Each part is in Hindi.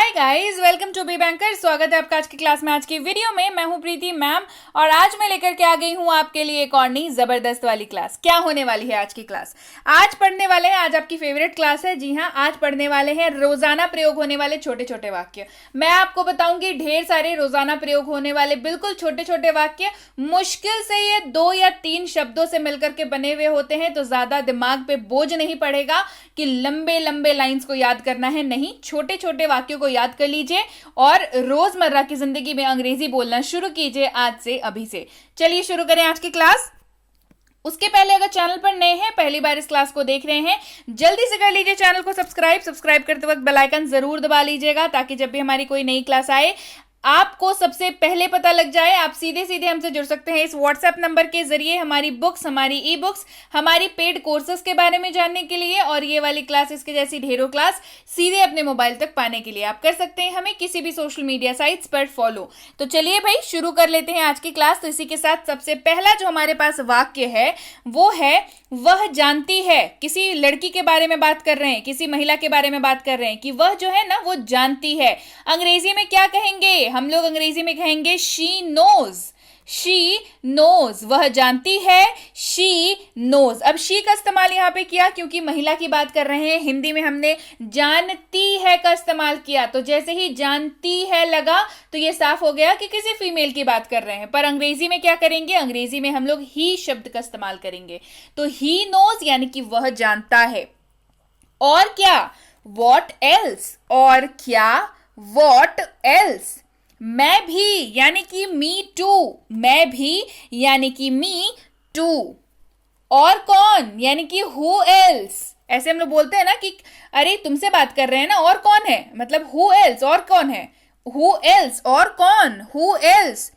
Hi guys, welcome to Be Banker. स्वागत है आपका आज की क्लास में। आज की वीडियो में मैं हूं प्रीति मैम और आज मैं लेकर के आ गई हूं आपके लिए एक और नई जबरदस्त वाली क्लास। क्या होने वाली है आज की क्लास? आज पढ़ने वाले हैं, आज आपकी फेवरेट क्लास है। जी हां, आज पढ़ने वाले हैं रोजाना प्रयोग होने वाले छोटे छोटे वाक्य। मैं आपको बताऊंगी ढेर सारे रोजाना प्रयोग होने वाले बिल्कुल छोटे छोटे वाक्य। मुश्किल से ये 2 या 3 शब्दों से मिलकर के बने हुए होते हैं, तो ज्यादा दिमाग पे बोझ नहीं पड़ेगा कि लंबे लंबे लाइंस को याद करना है। नहीं, छोटे छोटे वाक्यों को याद कर लीजिए और रोजमर्रा की जिंदगी में अंग्रेजी बोलना शुरू कीजिए आज से, अभी से। चलिए शुरू करें आज की क्लास। उसके पहले अगर चैनल पर नए हैं, पहली बार इस क्लास को देख रहे हैं, जल्दी से कर लीजिए चैनल को सब्सक्राइब करते वक्त बेल आइकन जरूर दबा लीजिएगा ताकि जब भी हमारी कोई नई क्लास आए आपको सबसे पहले पता लग जाए। आप सीधे सीधे हमसे जुड़ सकते हैं इस व्हाट्सएप नंबर के जरिए हमारी बुक्स, हमारी ई बुक्स, हमारी पेड कोर्सेज के बारे में जानने के लिए और ये वाली क्लासेस के जैसी ढेरों क्लास सीधे अपने मोबाइल तक पाने के लिए। आप कर सकते हैं हमें किसी भी सोशल मीडिया साइट्स पर फॉलो। तो चलिए भाई शुरू कर लेते हैं आज की क्लास। तो इसी के साथ सबसे पहला जो हमारे पास वाक्य है वो है वह जानती है। किसी लड़की के बारे में बात कर रहे हैं, किसी महिला के बारे में बात कर रहे हैं कि वह जो है ना वो जानती है। अंग्रेजी में क्या कहेंगे? हम लोग अंग्रेजी में कहेंगे शी नोज। शी नोज, वह जानती है, शी नोज। अब शी का इस्तेमाल यहां पे किया क्योंकि महिला की बात कर रहे हैं। हिंदी में हमने जानती है का इस्तेमाल किया, तो जैसे ही जानती है लगा तो ये साफ हो गया कि किसी फीमेल की बात कर रहे हैं। पर अंग्रेजी में क्या करेंगे? अंग्रेजी में हम लोग ही शब्द का इस्तेमाल करेंगे। तो ही नोज यानी कि वह जानता है। और क्या? What else. और क्या? What else. मैं भी यानी कि मी टू। मैं भी यानी कि मी टू। और कौन यानी कि हु एल्स। ऐसे हम लोग बोलते हैं ना कि अरे तुमसे बात कर रहे हैं ना, और कौन है, मतलब हु एल्स, और कौन है, हु एल्स, और कौन, हु एल्स।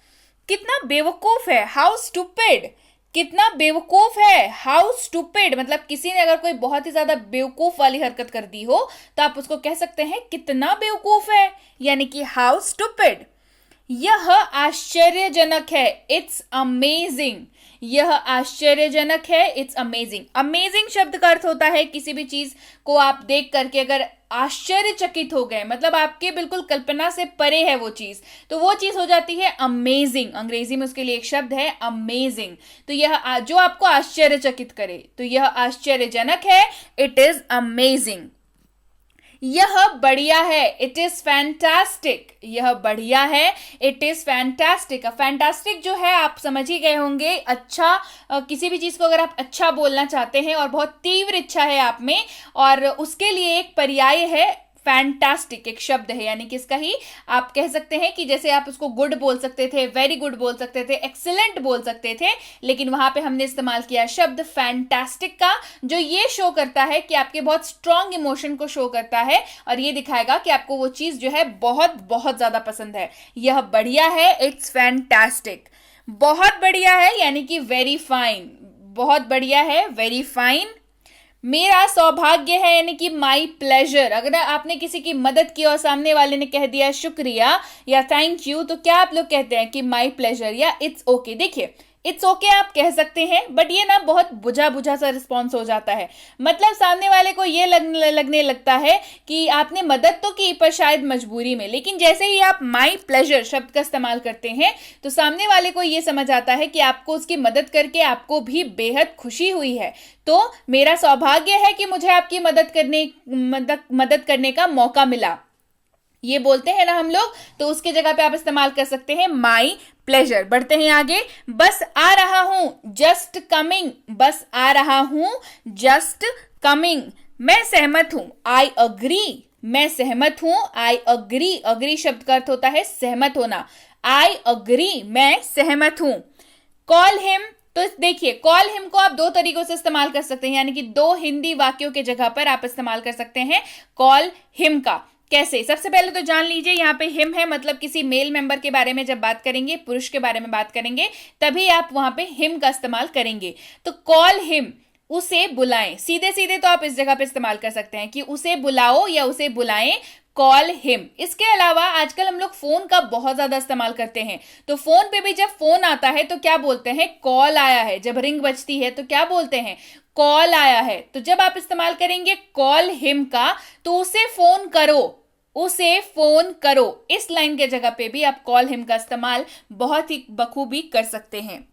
कितना बेवकूफ है, हाउ स्टूपिड। कितना बेवकूफ है, हाउ स्टूपिड। मतलब किसी ने अगर कोई बहुत ही ज्यादा बेवकूफ वाली हरकत कर दी हो तो आप उसको कह सकते हैं कितना बेवकूफ है, यानी कि हाउ स्टूपिड। यह आश्चर्यजनक है, इट्स अमेजिंग। यह आश्चर्यजनक है, इट्स अमेजिंग। अमेजिंग शब्द का अर्थ होता है किसी भी चीज को आप देख करके अगर आश्चर्यचकित हो गए, मतलब आपके बिल्कुल कल्पना से परे है वो चीज, तो वो चीज हो जाती है अमेजिंग। अंग्रेजी में उसके लिए एक शब्द है अमेजिंग। तो यह जो आपको आश्चर्यचकित करे, तो यह आश्चर्यजनक है, इट इज अमेजिंग। यह बढ़िया है, इट इज फैंटास्टिक। यह बढ़िया है, इट इज फैंटास्टिक। फैंटास्टिक जो है आप समझ ही गए होंगे, अच्छा। किसी भी चीज को अगर आप अच्छा बोलना चाहते हैं और बहुत तीव्र इच्छा है आप में, और उसके लिए एक पर्याय है फैंटास्टिक, एक शब्द है। यानी कि इसका ही आप कह सकते हैं कि जैसे आप उसको गुड बोल सकते थे, वेरी गुड बोल सकते थे, एक्सीलेंट बोल सकते थे, लेकिन वहां पे हमने इस्तेमाल किया शब्द फैंटास्टिक का, जो ये शो करता है कि आपके बहुत स्ट्रांग इमोशन को शो करता है और ये दिखाएगा कि आपको वो चीज जो है बहुत बहुत ज्यादा पसंद है। यह बढ़िया है, इट्स फैंटास्टिक। बहुत बढ़िया है यानी कि वेरी फाइन। बहुत बढ़िया है, वेरी फाइन। मेरा सौभाग्य है यानी कि माई प्लेजर। अगर आपने किसी की मदद की और सामने वाले ने कह दिया शुक्रिया या थैंक यू, तो क्या आप लोग कहते हैं कि माई प्लेजर या इट्स ओके। देखिए इट्स ओके आप कह सकते हैं, बट ये ना बहुत बुझा बुझा सा रिस्पॉन्स हो जाता है। मतलब सामने वाले को ये लगने लगता है कि आपने मदद तो की पर शायद मजबूरी में, लेकिन जैसे ही आप माई प्लेजर शब्द का इस्तेमाल करते हैं तो सामने वाले को ये समझ आता है कि आपको उसकी मदद करके आपको भी बेहद खुशी हुई है। तो मेरा सौभाग्य है कि मुझे आपकी मदद करने का मौका मिला, ये बोलते हैं ना हम लोग, तो उसके जगह पे आप इस्तेमाल कर सकते हैं माई प्लेजर। बढ़ते हैं आगे। बस आ रहा हूं, जस्ट कमिंग। बस आ रहा हूं, जस्ट कमिंग। मैं सहमत हूं, आई अग्री। मैं सहमत हूं, आई अग्री। अग्री शब्द का अर्थ होता है सहमत होना। आई अग्री, मैं सहमत हूं। Call him. तो देखिए कॉल हिम को आप 2 तरीकों से इस्तेमाल कर सकते हैं, यानी कि 2 हिंदी वाक्यों के जगह पर आप इस्तेमाल कर सकते हैं कॉल हिम का। कैसे? सबसे पहले तो जान लीजिए यहाँ पे हिम है, मतलब किसी मेल मेंबर के बारे में जब बात करेंगे, पुरुष के बारे में बात करेंगे, तभी आप वहां पे हिम का इस्तेमाल करेंगे। तो कॉल हिम, उसे बुलाएं। सीधे सीधे तो आप इस जगह पे इस्तेमाल कर सकते हैं कि उसे बुलाओ या उसे बुलाएं, कॉल हिम। इसके अलावा आजकल हम लोग फोन का बहुत ज्यादा इस्तेमाल करते हैं, तो फोन पे भी जब फोन आता है तो क्या बोलते हैं? कॉल आया है। जब रिंग बजती है तो क्या बोलते हैं? कॉल आया है। तो जब आप इस्तेमाल करेंगे कॉल हिम का, तो उसे फोन करो, उसे फोन करो। इस लाइन के जगह पे भी आप कॉल हिम का इस्तेमाल बहुत ही बखूबी कर सकते हैं।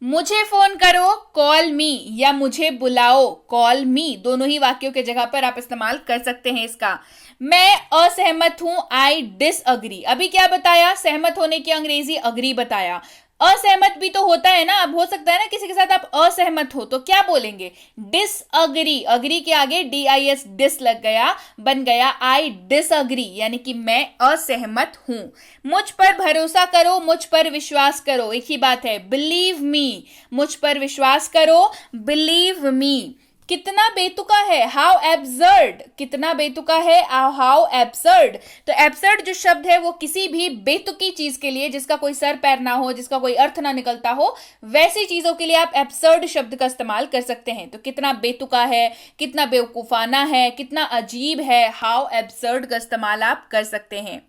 मुझे फोन करो, कॉल मी, या मुझे बुलाओ, कॉल मी, दोनों ही वाक्यों के जगह पर आप इस्तेमाल कर सकते हैं इसका। मैं असहमत हूं, आई डिसअग्री। अभी क्या बताया? सहमत होने की अंग्रेजी अग्री बताया। असहमत भी तो होता है ना, अब हो सकता है ना किसी के साथ आप असहमत हो, तो क्या बोलेंगे? डिसअग्री। अग्री के आगे DIS डिस लग गया, बन गया आई डिसअग्री, यानी कि मैं असहमत हूं। मुझ पर भरोसा करो, मुझ पर विश्वास करो, एक ही बात है। बिलीव मी, मुझ पर विश्वास करो, बिलीव मी। कितना बेतुका है, हाउ एब्सर्ड। कितना बेतुका है, हाउ एब्सर्ड। तो एब्सर्ड जो शब्द है वो किसी भी बेतुकी चीज के लिए, जिसका कोई सर पैर ना हो, जिसका कोई अर्थ ना निकलता हो, वैसी चीजों के लिए आप एब्सर्ड शब्द का इस्तेमाल कर सकते हैं। तो कितना बेतुका है, कितना बेवकूफाना है, कितना अजीब है, हाउ एब्सर्ड का इस्तेमाल आप कर सकते हैं।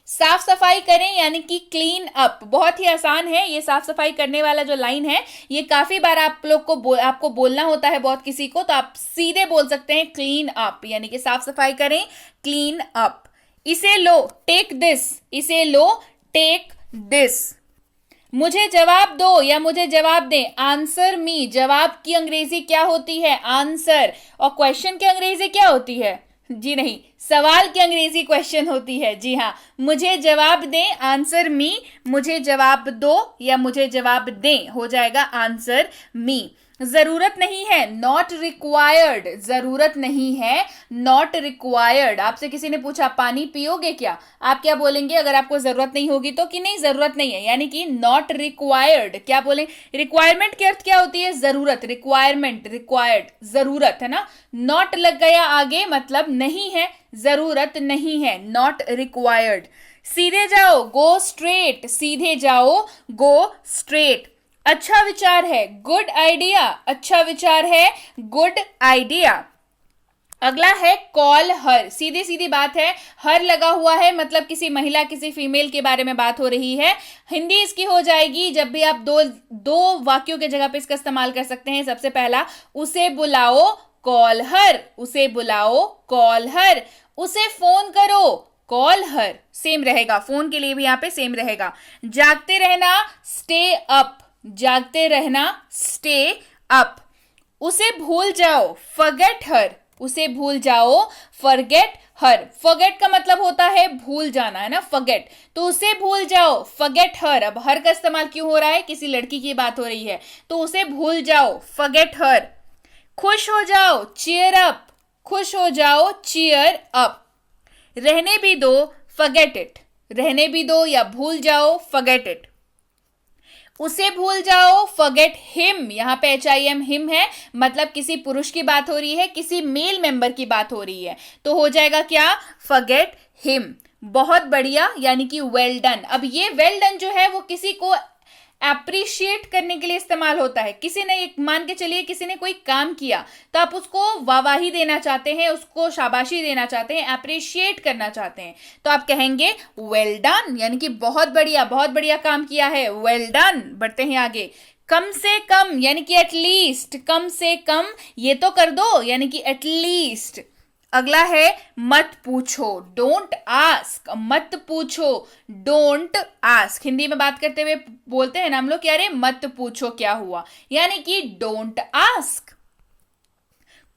साफ सफाई करें यानी कि क्लीन अप, बहुत ही आसान है ये साफ सफाई करने वाला जो लाइन है। ये काफी बार आप लोग को आपको बोलना होता है बहुत किसी को, तो आप सीधे बोल सकते हैं क्लीन अप, यानी कि साफ सफाई करें, क्लीन अप। इसे लो, टेक दिस, इसे लो, टेक दिस। मुझे जवाब दो या मुझे जवाब दें, आंसर मी। जवाब की अंग्रेजी क्या होती है? आंसर। और क्वेश्चन की अंग्रेजी क्या होती है? जी नहीं, सवाल की अंग्रेजी क्वेश्चन होती है। जी हाँ, मुझे जवाब दें, आंसर मी। मुझे जवाब दो या मुझे जवाब दें, हो जाएगा आंसर मी। जरूरत नहीं है, नॉट रिक्वायर्ड। जरूरत नहीं है, नॉट रिक्वायर्ड। आपसे किसी ने पूछा पानी पियोगे क्या, आप क्या बोलेंगे अगर आपको जरूरत नहीं होगी तो? कि नहीं जरूरत नहीं है, यानी कि नॉट रिक्वायर्ड। क्या बोले? रिक्वायरमेंट की अर्थ क्या होती है? जरूरत। रिक्वायरमेंट, रिक्वायर्ड, जरूरत है ना। नॉट लग गया आगे, मतलब नहीं है, जरूरत नहीं है, नॉट रिक्वायर्ड। सीधे जाओ, गो स्ट्रेट। सीधे जाओ, गो स्ट्रेट। अच्छा विचार है, गुड आइडिया। अच्छा विचार है, गुड आइडिया। अगला है कॉल हर। सीधी सीधी बात है, हर लगा हुआ है, मतलब किसी महिला, किसी फीमेल के बारे में बात हो रही है। हिंदी इसकी हो जाएगी, जब भी आप दो वाक्यों के जगह पे इसका इस्तेमाल कर सकते हैं। सबसे पहला, उसे बुलाओ, कॉल हर। उसे बुलाओ, कॉल हर। उसे फोन करो, कॉल हर। सेम रहेगा, फोन के लिए भी यहां पे सेम रहेगा। जागते रहना, स्टे अप। जागते रहना, स्टे अप। उसे भूल जाओ, फॉरगेट हर। उसे भूल जाओ, फॉरगेट हर। फॉरगेट का मतलब होता है भूल जाना, है ना, फॉरगेट। तो उसे भूल जाओ, फॉरगेट हर। अब हर का इस्तेमाल क्यों हो रहा है? किसी लड़की की बात हो रही है, तो उसे भूल जाओ, फॉरगेट हर। खुश हो जाओ, चीयर अप। खुश हो जाओ, चीयर अप। रहने भी दो, फॉरगेट इट। रहने भी दो या भूल जाओ, फॉरगेट इट। उसे भूल जाओ, फॉरगेट हिम। यहां पे HIM हिम है, मतलब किसी पुरुष की बात हो रही है, किसी मेल मेंबर की बात हो रही है, तो हो जाएगा क्या? Forget him. बहुत बढ़िया, यानी कि वेल डन। अब ये वेल डन जो है वो किसी को अप्रिशिएट करने के लिए इस्तेमाल होता है। किसी ने, मान के चलिए किसी ने कोई काम किया, तो आप उसको वाहवाही देना चाहते हैं, उसको शाबाशी देना चाहते हैं, अप्रिशिएट करना चाहते हैं, तो आप कहेंगे वेल डन, यानी कि बहुत बढ़िया काम किया है, वेल डन। बढ़ते हैं आगे। कम से कम, यानी कि एटलीस्ट। कम से कम ये तो कर दो, यानी कि एटलीस्ट। अगला है मत पूछो, डोंट आस्क। मत पूछो, डोंट आस्क। हिंदी में बात करते हुए बोलते हैं ना हम लोग कि अरे मत पूछो क्या हुआ, यानी कि डोंट आस्क।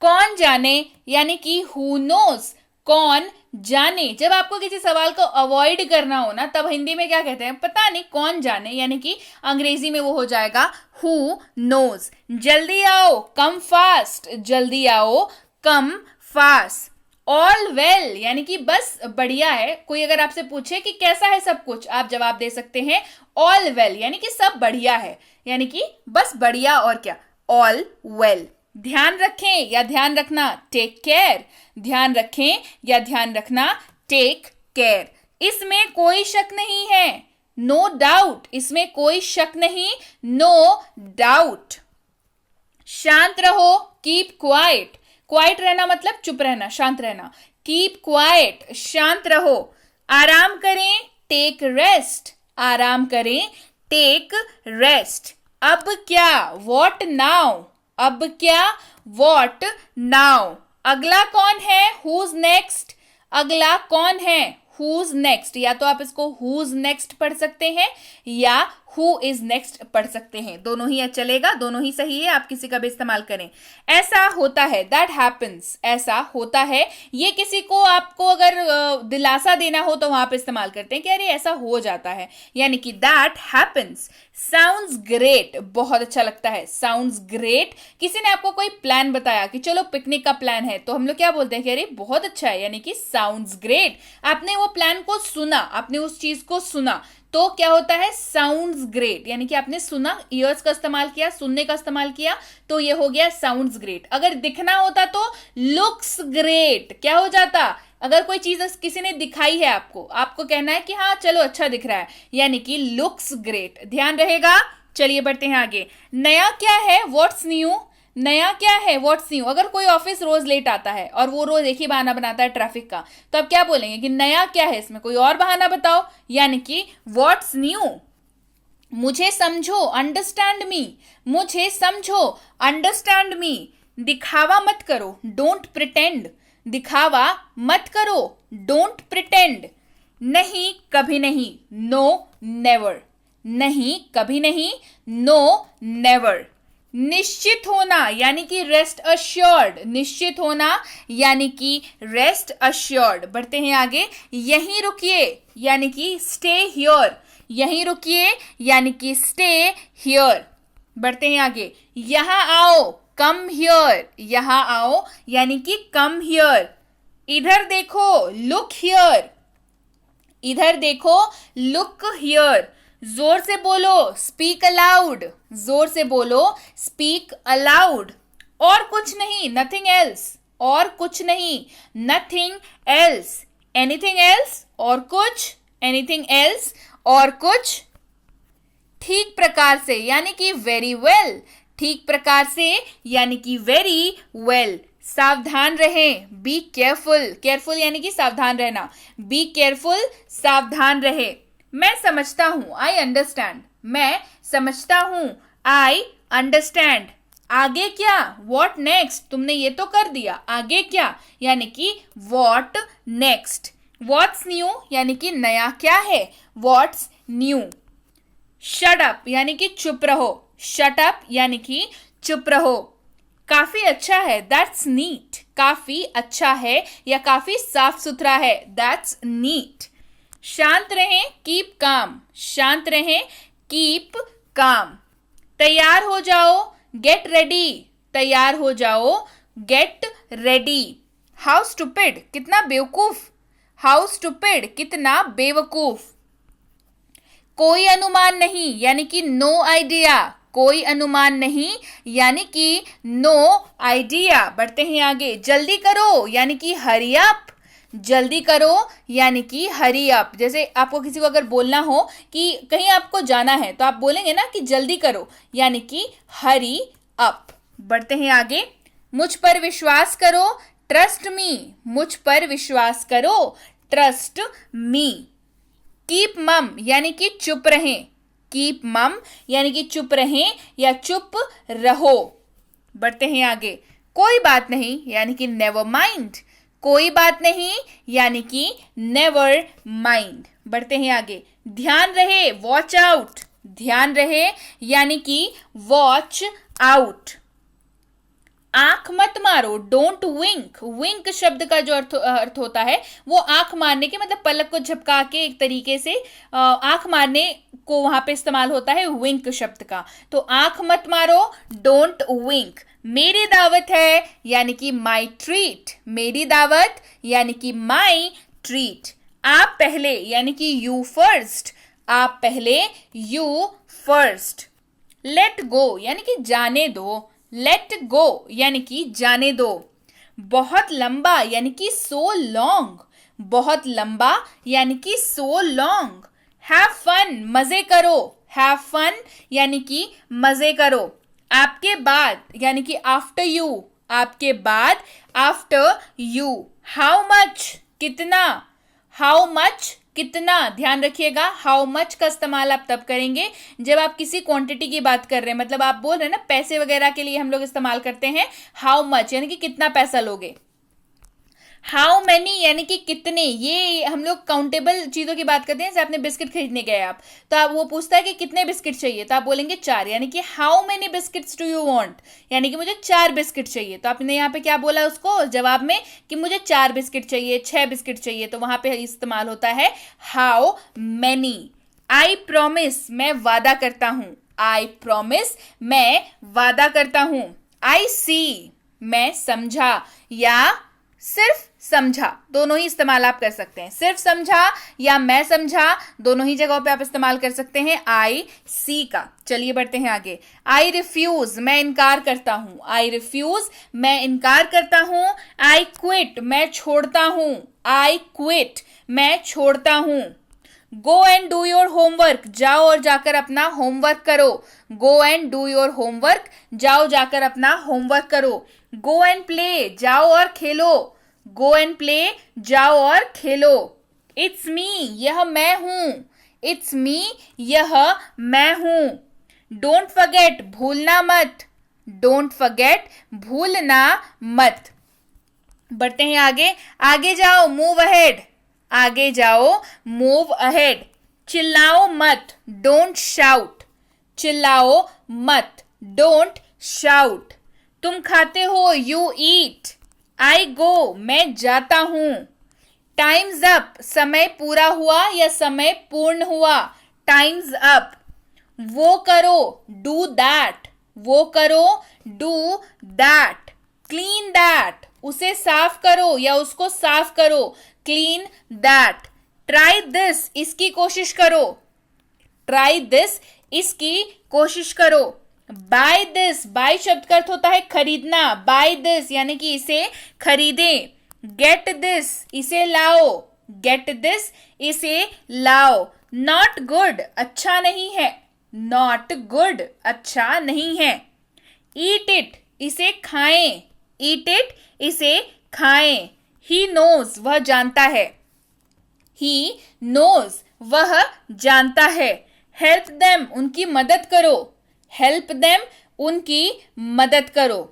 कौन जाने, यानी कि हु नोज। कौन जाने। जब आपको किसी सवाल को अवॉइड करना हो ना, तब हिंदी में क्या कहते हैं? पता नहीं, कौन जाने, यानी कि अंग्रेजी में वो हो जाएगा हु नोज। जल्दी आओ, कम फास्ट। जल्दी आओ, कम फास्ट। ऑल वेल, यानी कि बस बढ़िया है। कोई अगर आपसे पूछे कि कैसा है सब कुछ, आप जवाब दे सकते हैं ऑल वेल, यानी कि सब बढ़िया है, यानी कि बस बढ़िया, और क्या? All well. ध्यान रखें या ध्यान रखना, टेक केयर। ध्यान रखें या ध्यान रखना, टेक केयर। इसमें कोई शक नहीं है, नो डाउट। इसमें कोई शक नहीं, नो डाउट। शांत रहो, कीप क्वाइट। क्वाइट रहना मतलब चुप रहना, शांत रहना। कीप क्वाइट, शांत रहो। आराम करें, टेक रेस्ट। आराम करें, टेक रेस्ट। अब क्या? What now. अब क्या? What now. अगला कौन है? Who's next. अगला कौन है, who's next, या तो आप इसको who's next पढ़ सकते हैं या who is next पढ़ सकते हैं, दोनों ही चलेगा, दोनों ही सही है, आप किसी का भी इस्तेमाल करें। ऐसा होता है, that happens, ऐसा होता है, ये किसी को आपको अगर दिलासा देना हो तो वहां पे इस्तेमाल करते हैं कि अरे ऐसा हो जाता है, यानी कि that happens। sounds great, बहुत अच्छा लगता है, sounds great। किसी ने आपको कोई प्लान बताया कि चलो पिकनिक का प्लान है, तो हम लोग क्या बोलते हैं कि अरे बहुत अच्छा है, यानी कि sounds great। आपने वो प्लान को सुना, आपने उस चीज को सुना, तो क्या होता है, साउंड्स ग्रेट, यानी कि आपने सुना, ईयर्स का इस्तेमाल किया, सुनने का इस्तेमाल किया, तो ये हो गया साउंड्स ग्रेट। अगर दिखना होता तो लुक्स ग्रेट, क्या हो जाता, अगर कोई चीज किसी ने दिखाई है आपको, आपको कहना है कि हाँ चलो अच्छा दिख रहा है, यानी कि लुक्स ग्रेट, ध्यान रहेगा। चलिए बढ़ते हैं आगे। नया क्या है, व्हाट्स न्यू, नया क्या है, व्हाट्स न्यू। अगर कोई ऑफिस रोज लेट आता है और वो रोज एक ही बहाना बनाता है ट्रैफिक का, तो आप क्या बोलेंगे कि नया क्या है, इसमें कोई और बहाना बताओ, यानी कि व्हाट्स न्यू। मुझे समझो, अंडरस्टैंड मी, मुझे समझो, अंडरस्टैंड मी। दिखावा मत करो, डोंट प्रिटेंड, दिखावा मत करो, डोंट प्रिटेंड। नहीं कभी नहीं, नो नेवर, नहीं कभी नहीं, नो नेवर। निश्चित होना, यानी कि रेस्ट अश्योर्ड, निश्चित होना यानी कि रेस्ट अश्योर्ड। बढ़ते हैं आगे। यहीं रुकिए, यानी कि स्टे हियर, यहीं रुकिए यानी कि स्टे हियर। बढ़ते हैं आगे। यहां आओ, कम हियर, यहां आओ यानी कि कम हियर। इधर देखो, लुक हियर, इधर देखो, लुक हियर। जोर से बोलो, स्पीक अलाउड, जोर से बोलो, स्पीक अलाउड। और कुछ नहीं, नथिंग एल्स, और कुछ नहीं, नथिंग एल्स। एनीथिंग एल्स, और कुछ, एनीथिंग एल्स, और कुछ। ठीक प्रकार से, यानी कि वेरी वेल, ठीक प्रकार से यानी कि वेरी वेल। सावधान रहें, बी केयरफुल, केयरफुल यानी कि सावधान रहना, बी केयरफुल, सावधान रहे। मैं समझता हूं, आई अंडरस्टैंड, मैं समझता हूं, आई अंडरस्टैंड। आगे क्या, वॉट नेक्स्ट, तुमने ये तो कर दिया, आगे क्या, यानी कि वॉट नेक्स्ट। वॉट्स न्यू, यानी कि नया क्या है, वॉट्स न्यू। शट अप, यानी कि चुप रहो, शट अप यानी कि चुप रहो। काफी अच्छा है, दैट्स नीट, काफी अच्छा है या काफी साफ सुथरा है, दैट्स नीट। शांत रहें, कीप काम, शांत रहें, कीप काम। तैयार हो जाओ, गेट रेडी, तैयार हो जाओ, गेट रेडी। हाउ स्टूपिड, कितना बेवकूफ, हाउ स्टूपिड, कितना बेवकूफ। कोई अनुमान नहीं, यानी कि नो आइडिया, कोई अनुमान नहीं यानी कि नो आइडिया। बढ़ते हैं आगे। जल्दी करो, यानी कि हरी अप, जल्दी करो यानी कि हरी अप। जैसे आपको किसी को अगर बोलना हो कि कहीं आपको जाना है, तो आप बोलेंगे ना कि जल्दी करो, यानी कि हरी अप। बढ़ते हैं आगे। मुझ पर विश्वास करो, ट्रस्ट मी, मुझ पर विश्वास करो, ट्रस्ट मी। कीप मम, यानी कि चुप रहें, कीप मम यानी कि चुप रहें या चुप रहो। बढ़ते हैं आगे। कोई बात नहीं, यानी कि नेवर माइंड, कोई बात नहीं यानी कि नेवर माइंड। बढ़ते हैं आगे। ध्यान रहे, वॉच आउट, ध्यान रहे यानी कि वॉच आउट। आंख मत मारो, डोंट विंक, विंक शब्द का जो अर्थ होता है वो आंख मारने के, मतलब पलक को झपका के एक तरीके से आंख मारने को वहां पे इस्तेमाल होता है विंक शब्द का। तो आंख मत मारो, डोंट विंक। मेरी दावत है यानी कि माई ट्रीट, मेरी दावत यानी कि माई ट्रीट। आप पहले यानी कि यू फर्स्ट, आप पहले, यू फर्स्ट। लेट गो यानी कि जाने दो, लेट गो यानी कि जाने दो। बहुत लंबा यानी कि सो लॉन्ग, बहुत लंबा यानी कि सो लॉन्ग। हैव फन, मजे करो, हैव फन यानी कि मजे करो। आपके बाद यानी कि आफ्टर यू, आपके बाद, आफ्टर यू। हाउ मच, कितना, हाउ मच, कितना। ध्यान रखिएगा, हाउ मच का इस्तेमाल आप तब करेंगे जब आप किसी क्वांटिटी की बात कर रहे हैं, मतलब आप बोल रहे हैं ना पैसे वगैरह के लिए हम लोग इस्तेमाल करते हैं हाउ मच, यानी कि कितना पैसा लोगे। हाउ मैनी यानी कि कितने, ये हम लोग काउंटेबल चीज़ों की बात करते हैं। जैसे आपने बिस्किट खरीदने गए आप, तो आप वो पूछता है कि कितने बिस्किट चाहिए, तो आप बोलेंगे 4, यानी कि how many biscuits do you want, यानी कि मुझे 4 बिस्किट चाहिए। तो आपने यहाँ पे क्या बोला उसको जवाब में कि मुझे 4 बिस्किट चाहिए, 6 बिस्किट चाहिए, तो वहाँ पे इस्तेमाल होता है हाउ मैनी। आई प्रॉमिस, मैं वादा करता हूँ, आई प्रॉमिस, मैं वादा करता हूँ। आई सी, मैं समझा या सिर्फ समझा, दोनों ही इस्तेमाल आप कर सकते हैं। सिर्फ समझा या मैं समझा, दोनों ही जगहों पे आप इस्तेमाल कर सकते हैं आई सी का। चलिए बढ़ते हैं आगे। आई रिफ्यूज, मैं इनकार करता हूं, आई रिफ्यूज, मैं इनकार करता हूं। आई क्विट, मैं छोड़ता हूं, आई क्विट, मैं छोड़ता हूं। Go and do your homework, जाओ और जाकर अपना होमवर्क करो। Go and do your homework, जाओ जाकर अपना होमवर्क करो। गो एंड प्ले, जाओ और खेलो। गो एंड प्ले, जाओ और खेलो। इट्स मी, यह मैं हूं, इट्स मी, यह मैं हूं। डोंट फॉरगेट, भूलना मत, डोंट फॉरगेट, भूलना मत। बढ़ते हैं आगे। आगे जाओ, मूव अहेड, आगे जाओ, मूव अहेड। चिल्लाओ मत, डोंट शाउट, चिल्लाओ मत, डोंट शाउट। तुम खाते हो, यू ईट। आई गो, मैं जाता हूं। टाइम्स अप, समय पूरा हुआ या समय पूर्ण हुआ, टाइम्स अप। वो करो, डू दैट, वो करो, डू दैट। क्लीन दैट, उसे साफ करो या उसको साफ करो, क्लीन दैट। ट्राई दिस, इसकी कोशिश करो, ट्राई दिस, इसकी कोशिश करो। बाय दिस, बाय शब्द का अर्थ होता है खरीदना, बाय दिस यानी कि इसे खरीदें। गेट दिस, इसे लाओ, गेट दिस, इसे लाओ। नॉट गुड, अच्छा नहीं है, नॉट गुड, अच्छा नहीं है। ईट इट, इसे खाएं, ईट इट, इसे खाएं। ही नोज, वह जानता है, ही नोज, वह जानता है। हेल्प देम, उनकी मदद करो, हेल्प देम, उनकी मदद करो।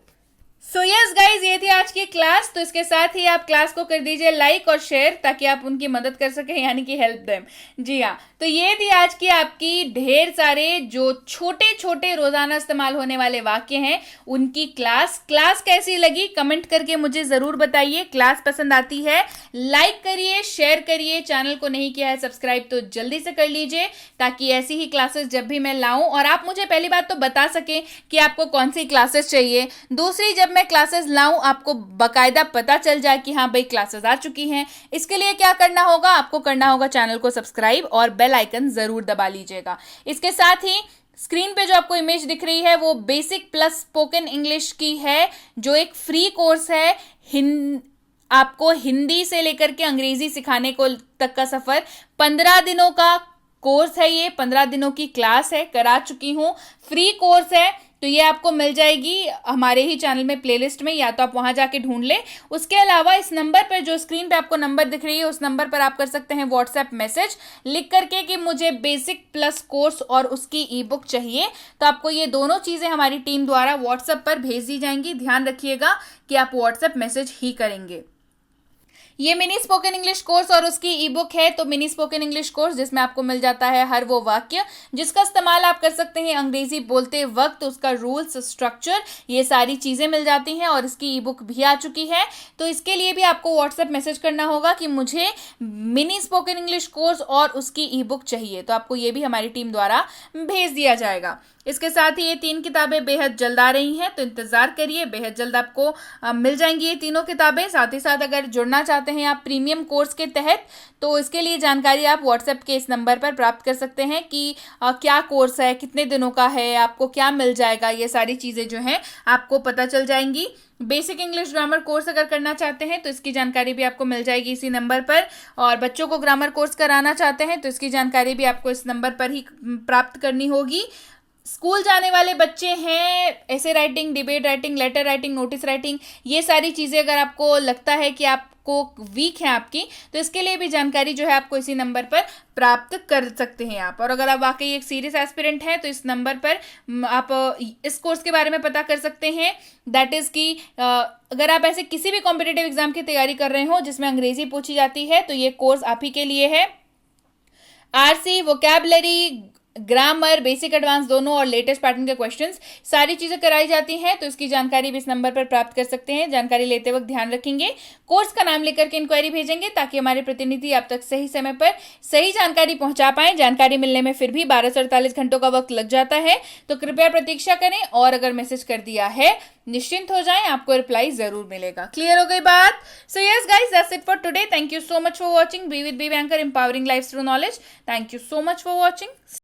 सो यस गाइज, ये थी आज की क्लास। तो इसके साथ ही आप क्लास को कर दीजिए लाइक और शेयर, ताकि आप उनकी मदद कर सकें, यानी कि हेल्प देम। जी हाँ, तो ये थी आज की आपकी ढेर सारे जो छोटे छोटे रोजाना इस्तेमाल होने वाले वाक्य हैं उनकी क्लास। क्लास कैसी लगी कमेंट करके मुझे जरूर बताइए। क्लास पसंद आती है लाइक करिए, शेयर करिए। चैनल को नहीं किया है सब्सक्राइब तो जल्दी से कर लीजिए, ताकि ऐसी ही क्लासेस जब भी मैं लाऊं और आप मुझे पहली बात तो बता सकें कि आपको कौन सी क्लासेस चाहिए। दूसरी, जब मैं क्लासेस लाऊं आपको बकायदा पता चल जाए कि हाँ भाई क्लासेस आ चुकी हैं। इसके लिए क्या करना होगा, आपको करना होगा चैनल को सब्सक्राइब और बेल आइकन जरूर दबा लीजिएगा। इसके साथ ही स्क्रीन पे जो आपको इमेज दिख रही है वो बेसिक प्लस स्पोकन इंग्लिश की है, जो एक फ्री कोर्स है। आपको हिंदी से लेकर के अंग्रेजी सिखाने को तक का सफर 15 दिनों का कोर्स है। ये 15 दिनों की क्लास है, करा चुकी हूँ, फ्री कोर्स है। तो ये आपको मिल जाएगी हमारे ही चैनल में प्लेलिस्ट में, या तो आप वहां जाके ढूंढ लें। उसके अलावा इस नंबर पर, जो स्क्रीन पे आपको नंबर दिख रही है, उस नंबर पर आप कर सकते हैं व्हाट्सएप मैसेज लिख करके कि मुझे बेसिक प्लस कोर्स और उसकी ई बुक चाहिए। तो आपको ये दोनों चीज़ें हमारी टीम द्वारा व्हाट्सएप पर भेज दी जाएंगी। ध्यान रखिएगा कि आप व्हाट्सएप मैसेज ही करेंगे। ये मिनी स्पोकन इंग्लिश कोर्स और उसकी ई बुक है। तो मिनी स्पोकन इंग्लिश कोर्स जिसमें आपको मिल जाता है हर वो वाक्य जिसका इस्तेमाल आप कर सकते हैं अंग्रेजी बोलते वक्त, उसका रूल्स, स्ट्रक्चर, ये सारी चीज़ें मिल जाती हैं। और इसकी ई बुक भी आ चुकी है। तो इसके लिए भी आपको व्हाट्सएप मैसेज करना होगा कि मुझे मिनी स्पोकन इंग्लिश कोर्स और उसकी ई बुक चाहिए। तो आपको ये भी हमारी टीम द्वारा भेज दिया जाएगा। इसके साथ ही ये 3 किताबें बेहद जल्द आ रही हैं, तो इंतज़ार करिए, बेहद जल्द आपको मिल जाएंगी ये तीनों किताबें। साथ ही साथ अगर जुड़ना चाहते हैं आप प्रीमियम कोर्स के तहत, तो इसके लिए जानकारी आप व्हाट्सएप के इस नंबर पर प्राप्त कर सकते हैं कि क्या कोर्स है, कितने दिनों का है, आपको क्या मिल जाएगा। ये सारी चीज़ें जो हैं आपको पता चल जाएंगी। बेसिक इंग्लिश ग्रामर कोर्स अगर करना चाहते हैं तो इसकी जानकारी भी आपको मिल जाएगी इसी नंबर पर। और बच्चों को ग्रामर कोर्स कराना चाहते हैं तो इसकी जानकारी भी आपको इस नंबर पर ही प्राप्त करनी होगी। स्कूल जाने वाले बच्चे हैं, ऐसे writing, debate writing, letter writing, notice writing, ये सारी चीज़ें अगर आपको लगता है कि आप को वीक है आपकी, तो इसके लिए भी जानकारी जो है आपको इसी नंबर पर प्राप्त कर सकते हैं आप। और अगर आप वाकई एक सीरियस एस्पिरेंट हैं तो इस नंबर पर आप इस कोर्स के बारे में पता कर सकते हैं। दैट इज कि अगर आप ऐसे किसी भी कॉम्पिटिटिव एग्जाम की तैयारी कर रहे हो जिसमें अंग्रेजी पूछी जाती है तो ये कोर्स आप ही के लिए है। RC, vocabulary, grammar, basic advance दोनों और लेटेस्ट पैटर्न के क्वेश्चंस सारी चीजें कराई जाती हैं, तो इसकी जानकारी भी इस नंबर पर प्राप्त कर सकते हैं। जानकारी लेते वक्त ध्यान रखेंगे, कोर्स का नाम लेकर के इंक्वायरी भेजेंगे ताकि हमारे प्रतिनिधि आप तक सही समय पर सही जानकारी पहुंचा पाए। जानकारी मिलने में फिर भी 12 से 48 घंटों का वक्त लग जाता है, तो कृपया प्रतीक्षा करें और अगर मैसेज कर दिया है निश्चिंत हो जाएं, आपको रिप्लाई जरूर मिलेगा। क्लियर हो गई बात? So yes guys, that's it for today. Thank you so much for watching be with Be Banker, empowering life through knowledge. Thank you so much for watching.